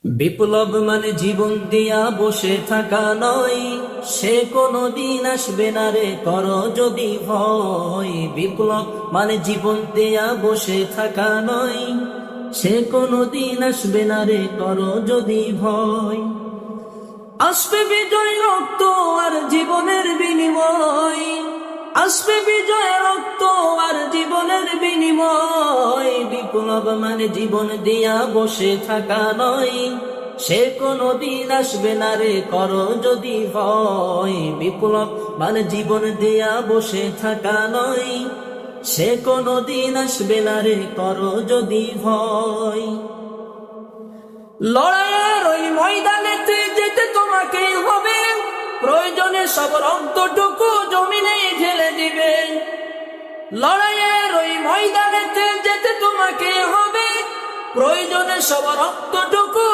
বিপ্লব মানে জীবন দিয়া বসে থাকা নয়, সে কোনো দিন আসবে না রে করো যদি ভয়। বিপ্লব মানে জীবন দিয়া বসে থাকা নয়, সে কোনো দিন আসবে না রে করো যদি ভয়। আসবে বিজয় রক্ত আর জীবনের বিনিময়, আসবে বিজয় রক্ত আর জীবনের বিনিময়। বিপ্লব মানে জীবন দিয়া বসে থাকা নয়, সে কোনো দিন আসবে না রে করো যদি ভয়। বিপ্লব মানে জীবন দিয়া বসে থাকা নয়, সে কোনো দিন আসবে না রে করো যদি ভয়। লড়াইয়ের ওই ময়দানেতে যেতে তোমাকে হবে, প্রয়োজনে সব রক্তটুকু জমিনে ঢেলে দিবে। লড়াইয়ের ওই ময়দানেতে যেতে তোমাকে হবে, প্রয়োজনে সব রক্তটুকু